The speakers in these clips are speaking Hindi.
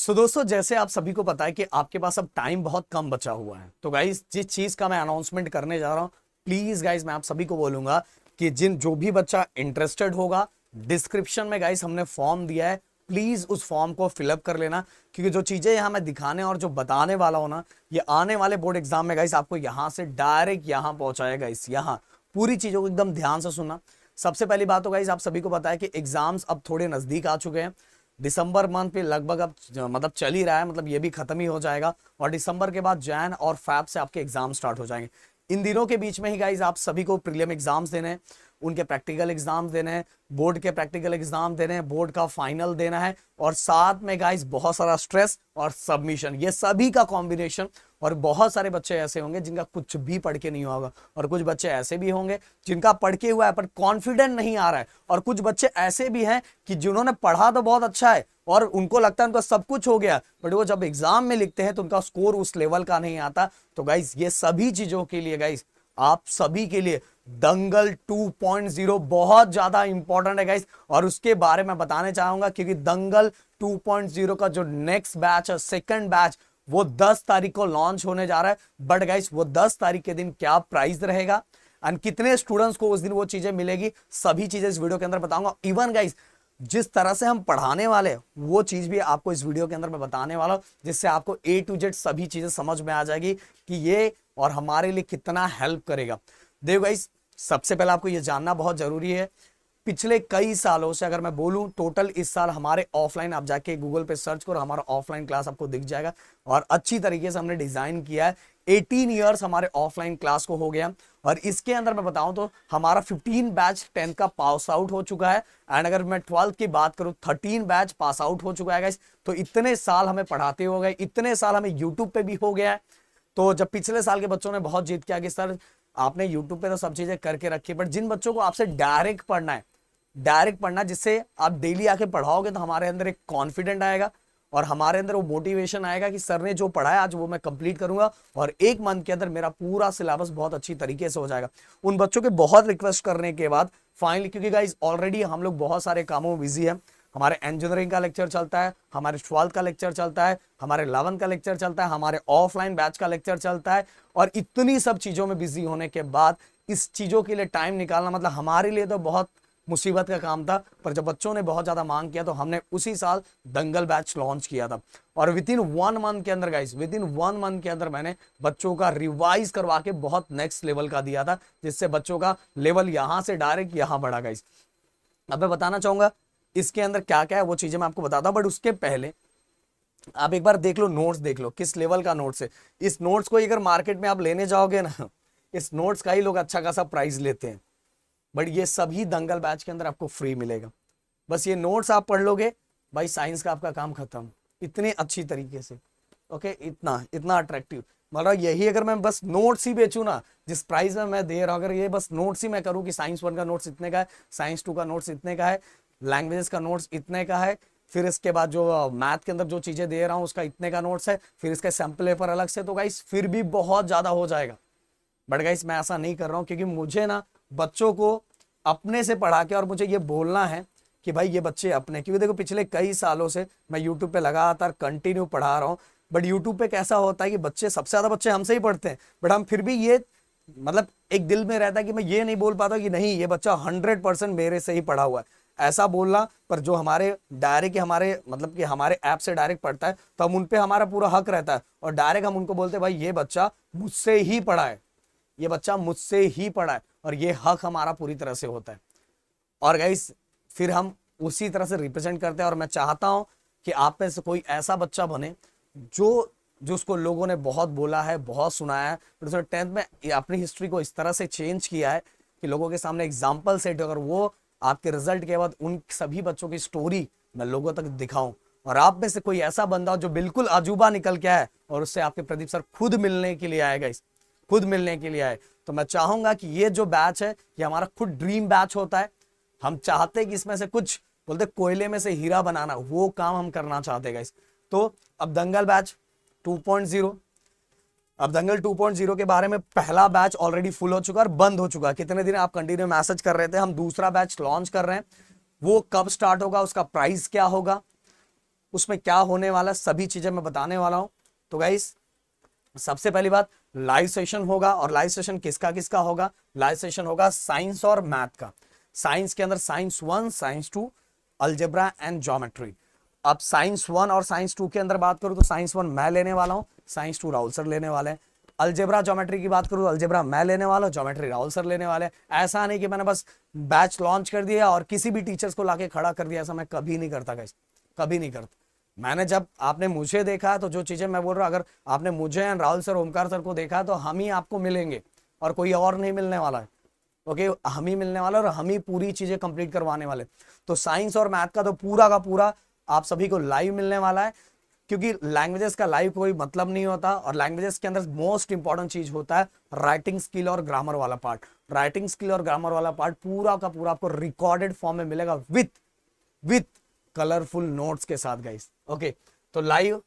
दोस्तों, जैसे आप सभी को पता है कि आपके पास अब टाइम बहुत कम बचा हुआ है, तो गाइस जिस चीज का मैं अनाउंसमेंट करने जा रहा हूं, प्लीज गाइस मैं आप सभी को बोलूंगा कि जो भी बच्चा इंटरेस्टेड होगा, डिस्क्रिप्शन में गाइस हमने फॉर्म दिया है, प्लीज उस फॉर्म को फिलअप कर लेना। क्योंकि जो चीजें यहाँ मैं दिखाने और जो बताने वाला हूं ना, ये आने वाले बोर्ड एग्जाम में गाइस आपको यहाँ से डायरेक्ट यहाँ पहुंचाएगा। इस यहाँ पूरी चीजों को एकदम ध्यान से सुनना। सबसे पहली बात तो गाइस आप सभी को पता है कि एग्जाम्स अब थोड़े नजदीक आ चुके हैं। दिसंबर मंथ पे लगभग अब मतलब चल ही रहा है, मतलब ये भी खत्म ही हो जाएगा और दिसंबर के बाद जैन और फैब से आपके एग्जाम स्टार्ट हो जाएंगे। इन दिनों के बीच में ही गाइज आप सभी को प्रीलिम एग्जाम्स देने हैं, उनके प्रैक्टिकल एग्जाम्स देने हैं, बोर्ड के प्रैक्टिकल एग्जाम देने हैं, बोर्ड का फाइनल देना है और साथ में गाइज बहुत सारा स्ट्रेस और सबमिशन, ये सभी का कॉम्बिनेशन। और बहुत सारे बच्चे ऐसे होंगे जिनका कुछ भी पढ़ के नहीं होगा और कुछ बच्चे ऐसे भी होंगे जिनका पढ़ के हुआ है पर कॉन्फिडेंट नहीं आ रहा है और कुछ बच्चे ऐसे भी हैं कि जिन्होंने पढ़ा तो बहुत अच्छा है और उनको लगता है उनका सब कुछ हो गया, बट वो जब एग्जाम में लिखते हैं तो उनका स्कोर उस लेवल का नहीं आता। तो गाइस ये सभी चीजों के लिए गाइस आप सभी के लिए दंगल 2.0 बहुत ज्यादा इंपॉर्टेंट है गाइस, और उसके बारे में बताने चाहूंगा क्योंकि दंगल 2.0 का जो नेक्स्ट बैच है, सेकंड बैच, वो 10 तारीख को लॉन्च होने जा रहा है। बट गाइस वो 10 तारीख के दिन क्या प्राइस रहेगा एंड कितने स्टूडेंट्स को उस दिन वो चीजें मिलेगी, सभी चीजें इस वीडियो के अंदर बताऊंगा। इवन गाइस जिस तरह से हम पढ़ाने वाले हैं वो चीज भी आपको इस वीडियो के अंदर मैं बताने वाला हूं, जिससे आपको A to Z सभी चीजें समझ में आ जाएगी कि ये और हमारे लिए कितना हेल्प करेगा। देखो गाइस, सबसे पहले आपको ये जानना बहुत जरूरी है, पिछले कई सालों से अगर मैं बोलूं टोटल इस साल हमारे ऑफलाइन, आप जाके गूगल पे सर्च करो, हमारा ऑफलाइन क्लास आपको दिख जाएगा और अच्छी तरीके से हमने डिजाइन किया है। 18 ईयर्स हमारे ऑफलाइन क्लास को हो गया और इसके अंदर मैं बताऊं तो हमारा 15 बैच 10th का पास आउट हो चुका है एंड अगर मैं 12th की बात करूं 13 बैच पास आउट हो चुका है गाइस। तो इतने साल हमें पढ़ाते हो गए, इतने साल हमें यूट्यूब पे भी हो गया है। तो जब पिछले साल के बच्चों ने बहुत जीत किया कि सर आपने यूट्यूब पे तो सब चीजें करके रखी, बट जिन बच्चों को आपसे डायरेक्ट पढ़ना है, डायरेक्ट पढ़ना जिससे आप डेली आके पढ़ाओगे तो हमारे अंदर एक कॉन्फिडेंट आएगा और हमारे अंदर वो मोटिवेशन आएगा कि सर ने जो पढ़ाया आज वो मैं कंप्लीट करूंगा और एक मंथ के अंदर मेरा पूरा सिलेबस बहुत अच्छी तरीके से हो जाएगा। उन बच्चों के बहुत रिक्वेस्ट करने के बाद फाइनली, क्योंकि गाइस ऑलरेडी हम लोग बहुत सारे कामों में बिजी है, हमारे इंजीनियरिंग का लेक्चर चलता है, हमारे 12th का लेक्चर चलता है, हमारे 11th का लेक्चर चलता है, हमारे ऑफलाइन बैच का लेक्चर चलता है और इतनी सब चीजों में बिजी होने के बाद इस चीजों के लिए टाइम निकालना मतलब हमारे लिए तो बहुत मुसीबत का काम था। पर जब बच्चों ने बहुत ज्यादा मांग किया तो हमने उसी साल दंगल बैच लॉन्च किया था और विद इन 1 मंथ के अंदर गाइस, विद इन 1 मंथ के अंदर मैंने बच्चों का रिवाइज करवा के बहुत नेक्स्ट लेवल का दिया था, जिससे बच्चों का लेवल यहां से डायरेक्ट यहां बढ़ा गाइस। अब मैं बताना चाहूंगा इसके अंदर क्या क्या है, वो चीजें मैं आपको बताता हूं, बट उसके पहले आप एक बार देख लो, नोट्स देख लो किस लेवल का नोट्स है। इस नोट्स को अगर मार्केट में आप लेने जाओगे ना, इस नोट्स का ही लोग अच्छा खासा प्राइस लेते हैं, बट ये सभी दंगल बैच के अंदर आपको फ्री मिलेगा। बस ये नोट्स आप पढ़ लोगे भाई, साइंस का आपका काम खत्म, इतनी अच्छी तरीके से। ओके, इतना इतना अट्रैक्टिव, मतलब यही अगर मैं बस नोट्स ही बेचूं ना जिस प्राइस में मैं दे रहा हूं, अगर ये बस नोट्स ही मैं करूं कि साइंस 1 का नोट्स इतने का है, साइंस 2 का नोट्स इतने का है, लैंग्वेजेस का नोट्स इतने का है, फिर इसके बाद जो मैथ के अंदर जो चीजें दे रहा हूं उसका इतने का नोट्स है, फिर इसका सैंपल पेपर अलग से, तो गाइस फिर भी बहुत ज्यादा हो जाएगा। बट गाइस मैं ऐसा नहीं कर रहा हूं क्योंकि मुझे ना बच्चों को अपने से पढ़ा के और मुझे ये बोलना है कि भाई ये बच्चे अपने, क्योंकि देखो पिछले कई सालों से मैं यूट्यूब पे लगातार कंटिन्यू पढ़ा रहा हूँ। बट यूट्यूब पे कैसा होता है कि बच्चे, सबसे ज्यादा बच्चे हमसे ही पढ़ते हैं, बट हम फिर भी ये मतलब एक दिल में रहता है कि मैं ये नहीं बोल पाता कि नहीं ये बच्चा 100% मेरे से ही पढ़ा हुआ है, ऐसा बोलना। पर जो हमारे डायरेक्ट हमारे मतलब कि हमारे ऐप से डायरेक्ट पढ़ता है तो हम उन पे हमारा पूरा हक रहता है और डायरेक्ट हम उनको बोलते हैं भाई ये बच्चा मुझसे ही पढ़ा है, ये बच्चा मुझसे ही पढ़ा है, और ये हक हमारा पूरी तरह से होता है। और गाइस फिर हम उसी तरह से रिप्रेजेंट करते हैं और मैं चाहता हूं कि आप में से कोई ऐसा बच्चा बने जो उसको लोगों ने बहुत बोला है, बहुत सुनाया है, फिर उसने 10th में अपनी हिस्ट्री को इस तरह से चेंज किया है कि लोगों के सामने एग्जाम्पल सेट, अगर वो आपके रिजल्ट के बाद उन सभी बच्चों की स्टोरी मैं लोगों तक दिखाऊं और आप में से कोई ऐसा बंदा हो जो बिल्कुल अजूबा निकल के आए और उससे आपके प्रदीप सर खुद मिलने के लिए आएगा, खुद मिलने के लिए आए, तो मैं चाहूंगा कि ये जो बैच है ये हमारा खुद ड्रीम बैच होता है। हम चाहते हैं कि इसमें से कुछ बोलते कोयले में से हीरा बनाना, वो काम हम करना चाहते हैं गाइस। तो अब दंगल बैच 2.0, अब दंगल 2.0 के बारे में पहला बैच ऑलरेडी फुल हो चुका है और बंद हो चुका है। कितने दिन आप कंटिन्यू मैसेज कर रहे थे, हम दूसरा बैच लॉन्च कर रहे हैं, वो कब स्टार्ट होगा, उसका प्राइस क्या होगा, उसमें क्या होने वाला है, सभी चीजें मैं बताने वाला हूं। तो गाइस सबसे पहली बात, लाइव सेशन होगा, और लाइव सेशन किसका किसका होगा? लाइव सेशन होगा साइंस और मैथ का। साइंस के अंदर science 1, science 2, algebra and geometry. अब साइंस 1 और साइंस 2 के अंदर बात करूं तो साइंस 1 मैं लेने वाला हूं, साइंस 2 राहुल सर लेने वाले हैं। अलजेब्रा ज्योमेट्री की बात करूं तो अलजेब्रा मैं लेने वाला हूं, ज्योमेट्री राहुल सर लेने वाले हैं। ऐसा नहीं कि मैंने बस बैच लॉन्च कर दिया और किसी भी टीचर्स को लाके खड़ा कर दिया, ऐसा मैं कभी नहीं करता गाइस, कभी नहीं करता। मैंने जब आपने मुझे देखा तो जो चीजें मैं बोल रहा हूं, अगर आपने मुझे and Rahul sir, Omkar sir को देखा तो हम ही आपको मिलेंगे और कोई और नहीं मिलने वाला है। ओके, हम ही मिलने वाला और हम ही पूरी चीजें कंप्लीट करवाने वाले। तो साइंस और मैथ का तो पूरा का पूरा आप सभी को लाइव मिलने वाला है, क्योंकि लैंग्वेजेस का लाइव कोई मतलब नहीं होता, और लैंग्वेजेस के अंदर मोस्ट इंपॉर्टेंट चीज होता है राइटिंग स्किल और ग्रामर वाला पार्ट। राइटिंग स्किल और ग्रामर वाला पार्ट पूरा का पूरा आपको रिकॉर्डेड फॉर्म में मिलेगा विथ कलरफुल नोट्स के साथ गाइस। ओके, तो लाइव,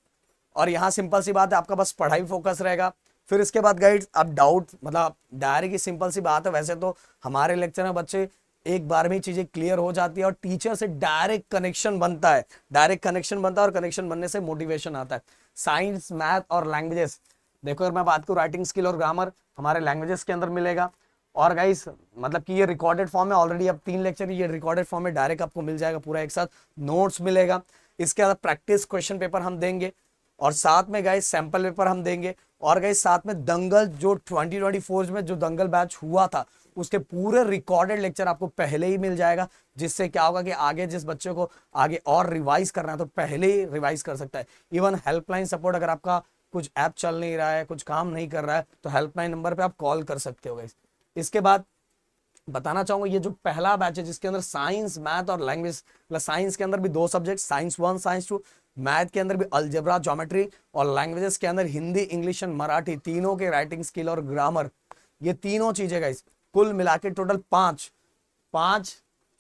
और यहां सिंपल सी बात है, आपका बस पढ़ाई फोकस रहेगा। फिर इसके बाद गाइड्स अब डाउट, मतलब डायरेक्ट की सिंपल सी बात है, वैसे तो हमारे लेक्चर में बच्चे एक बार में चीजें क्लियर हो जाती है और टीचर से डायरेक्ट कनेक्शन बनता है, डायरेक्ट कनेक्शन बनता है, और कनेक्शन बनने से मोटिवेशन आता है। साइंस, मैथ और लैंग्वेजेस, देखो अगर मैं बात करूं राइटिंग स्किल और ग्रामर हमारे लैंग्वेजेस के अंदर मिलेगा। और गाइस मतलब कि ये रिकॉर्डेड फॉर्म में ऑलरेडी, अब 3 लेक्चर ये रिकॉर्डेड फॉर्म में डायरेक्ट आपको मिल जाएगा पूरा एक साथ, नोट्स मिलेगा। इसके बाद प्रैक्टिस क्वेश्चन पेपर हम देंगे, और साथ में गाइस सैंपल पेपर हम देंगे, और गाइस साथ में दंगल जो 2024 में जो दंगल बैच हुआ था उसके पूरे रिकॉर्डेड लेक्चर आपको पहले ही मिल जाएगा, जिससे क्या होगा कि आगे जिस बच्चे को आगे और रिवाइज करना है तो पहले ही रिवाइज कर सकता है। इवन हेल्पलाइन सपोर्ट, अगर आपका कुछ ऐप चल नहीं रहा है, कुछ काम नहीं कर रहा है, तो हेल्पलाइन नंबर पे आप कॉल कर सकते हो गाइस। इसके बाद बताना चाहूंगा, ये जो पहला बैच है जिसके अंदर साइंस, मैथ और लैंग्वेज, मतलब साइंस के अंदर भी 2 सब्जेक्ट, साइंस 1, साइंस 2, मैथ के अंदर भी अलजेब्रा, ज्योमेट्री, और लैंग्वेजेस के अंदर हिंदी, इंग्लिश एंड मराठी, तीनों के राइटिंग स्किल और ग्रामर, ये तीनों चीजें गाइस कुल मिला के टोटल 5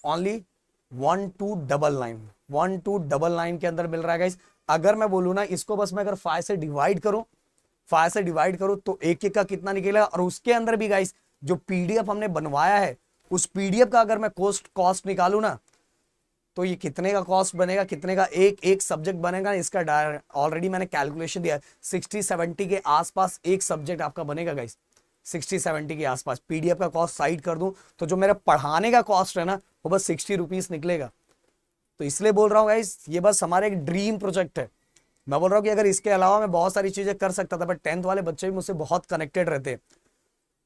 ओनली 1299 के अंदर मिल रहा है गाइस। अगर मैं बोलूं ना इसको बस मैं अगर 5 से डिवाइड करूं तो एक का कितना निकलेगा, और उसके अंदर भी गाइस जो पीडीएफ हमने बनवाया है उस पीडीएफ का अगर मैं कॉस्ट निकालू ना तो ये कितने का कॉस्ट बनेगा, कितने का एक सब्जेक्ट बनेगा, इसका ऑलरेडी मैंने कैलकुलेशन दिया है। 60-70 के आसपास एक सब्जेक्ट आपका बनेगा गाइस, 60-70 के आसपास। पीडीएफ का कॉस्ट साइड कर दूं तो जो मेरा पढ़ाने का कॉस्ट है ना वो बस 60 रुपीज निकलेगा। तो इसलिए बोल रहा हूँ गाइस, ये बस हमारा एक ड्रीम प्रोजेक्ट है। मैं बोल रहा हूँ कि अगर इसके अलावा मैं बहुत सारी चीजें कर सकता था, बट 10th वाले बच्चे भी मुझसे बहुत कनेक्टेड रहते हैं,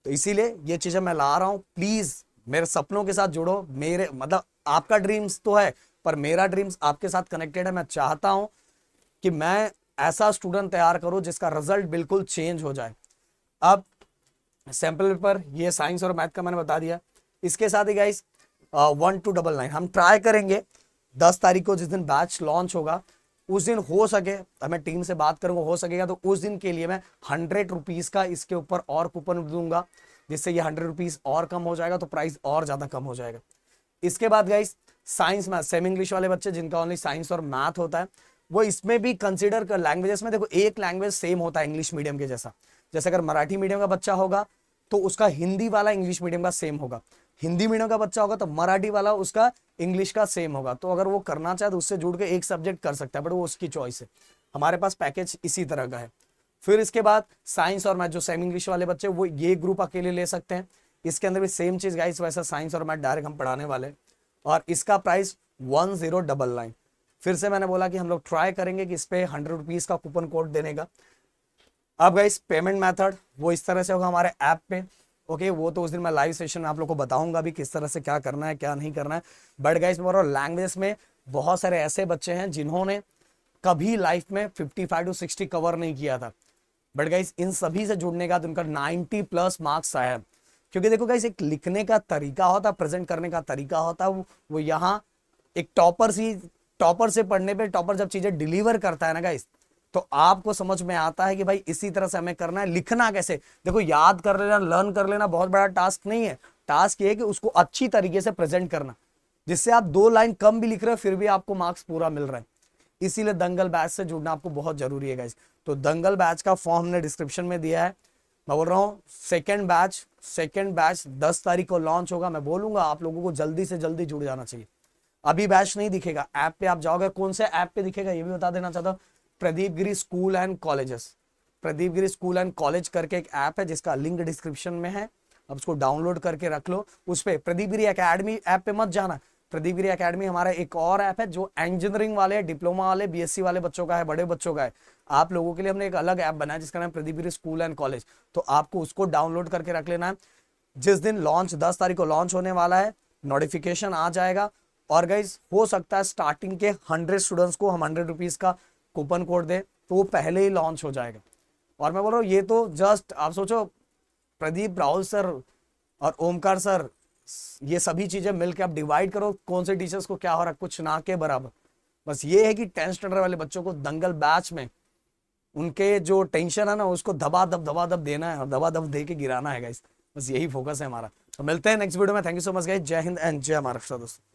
तो इसीलिए ये चीजें मैं ला रहा हूं। प्लीज मेरे सपनों के साथ जुड़ो। मेरे मतलब आपका ड्रीम्स तो है, पर मेरा ड्रीम्स आपके साथ कनेक्टेड है। मैं चाहता हूं कि मैं ऐसा स्टूडेंट तैयार करूं जिसका रिजल्ट बिल्कुल चेंज हो जाए। अब सैंपल पेपर ये साइंस और मैथ का मैंने बता दिया। इसके साथ ही गाइस 1299 हम ट्राई करेंगे 10 तारीख को जिस दिन बैच लॉन्च होगा उस दिन, हो सके मैं टीम से बात करूंगा, हो सकेगा तो उस दिन के लिए मैं 100 रुपीज का इसके ऊपर और कूपन दूंगा, जिससे ये 100 रुपीज और कम हो जाएगा, तो प्राइस और ज्यादा कम हो जाएगा। इसके बाद guys science math semi English वाले बच्चे जिनका ओनली साइंस और मैथ होता है, वो इसमें भी कंसिडर कर। लैंग्वेजेस में देखो एक लैंग्वेज सेम होता है इंग्लिश मीडियम के जैसा, जैसे अगर मराठी मीडियम का बच्चा होगा तो उसका हिंदी वाला इंग्लिश मीडियम का सेम होगा, हिंदी मीडियम का बच्चा होगा तो मराठी वाला उसका इंग्लिश का सेम होगा। तो अगर वो करना चाहे तो उससे जुड़ के एक सब्जेक्ट कर सकता है, बट वो उसकी चॉइस है। हमारे पास पैकेज इसी तरह का है। फिर इसके बाद साइंस और मैथ जो सेमी इंग्लिश वाले बच्चे वो ये ग्रुप अकेले ले सकते हैं। इसके अंदर भी सेम चीज गाइस, वैसा साइंस और मैथ डायरेक्ट हम पढ़ाने वाले हैं, और इसका प्राइस 1099। फिर से मैंने बोला कि हम लोग ट्राई करेंगे कि इस पे 100 रुपीज का कूपन कोड देने का। अब गाइस पेमेंट मेथड वो इस तरह से होगा हमारे ऐप पे। ओके, वो तो उस दिन मैं लाइव सेशन में आप लोग को बताऊंगा भी किस तरह से क्या करना है क्या नहीं करना है। बट गाइस मैं लैंग्वेज में बहुत सारे ऐसे बच्चे हैं जिन्होंने कभी लाइफ में 55 to 60 कवर नहीं किया था, बट गाइस इन सभी से जुड़ने का उनका 90+ मार्क्स आया। क्योंकि देखो गाइस एक लिखने का तरीका होता है, प्रेजेंट करने का तरीका होता है, वो यहाँ एक टॉपर से पढ़ने पे टॉपर जब चीजें डिलीवर करता है ना गाइस, तो आपको समझ में आता है कि भाई इसी तरह से हमें करना है। लिखना कैसे, देखो याद कर लेना, लर्न कर लेना बहुत बड़ा टास्क नहीं है। टास्क ये है कि उसको अच्छी तरीके से प्रेजेंट करना, जिससे आप 2 लाइन कम भी लिख रहे हो फिर भी आपको मार्क्स पूरा मिल रहा है। इसीलिए दंगल बैच से जुड़ना आपको बहुत जरूरी है गाइस। तो दंगल बैच का फॉर्म हमने डिस्क्रिप्शन में दिया है। मैं बोल रहा हूँ सेकेंड बैच 10 तारीख को लॉन्च होगा। मैं बोलूंगा आप लोगों को जल्दी से जल्दी जुड़ जाना चाहिए। अभी बैच नहीं दिखेगा, ऐप पे आप जाओगे, कौन से ऐप पे दिखेगा ये भी बता देना चाहता हूँ, Pradeep Giri school and colleges, Pradeep Giri school and college करके एक ऐप है जिसका लिंक डिस्क्रिप्शन में है, अब उसको डाउनलोड करके रख लो। उस पे प्रदीप गिरी एकेडमी ऐप पे मत जाना, प्रदीप गिरी एकेडमी हमारा एक और ऐप है जो इंजीनियरिंग वाले, डिप्लोमा वाले, बीएससी वाले बच्चों का है, बड़े बच्चों का है। आप लोगों के लिए हमने एक अलग ऐप बनाया जिसका नाम Pradeep Giri school and college, तो आपको उसको डाउनलोड करके रख लेना है। जिस दिन लॉन्च 10 तारीख को लॉन्च होने वाला है, नोटिफिकेशन आ जाएगा। और गाइज हो सकता है स्टार्टिंग के 100 स्टूडेंट्स को हम 100 रुपीज का कूपन कोड दें, तो वो पहले ही लॉन्च हो जाएगा। और मैं बोल रहा हूँ ये तो जस्ट आप सोचो, प्रदीप, राहुल सर और ओमकार सर, ये सभी चीजें मिलकर आप डिवाइड करो कौन से टीचर्स को क्या हो रहा है, कुछ ना के बराबर। बस ये है कि 10th स्टैंडर्ड वाले बच्चों को दंगल बैच में उनके जो टेंशन है ना उसको दबा दब देना है और दबा दब दे के गिराना है गाइस, बस यही फोकस है हमारा। तो मिलते हैं नेक्स्ट वीडियो में। Thank you so much guys, जय हिंद एंड जय महाराष्ट्र दोस्तों।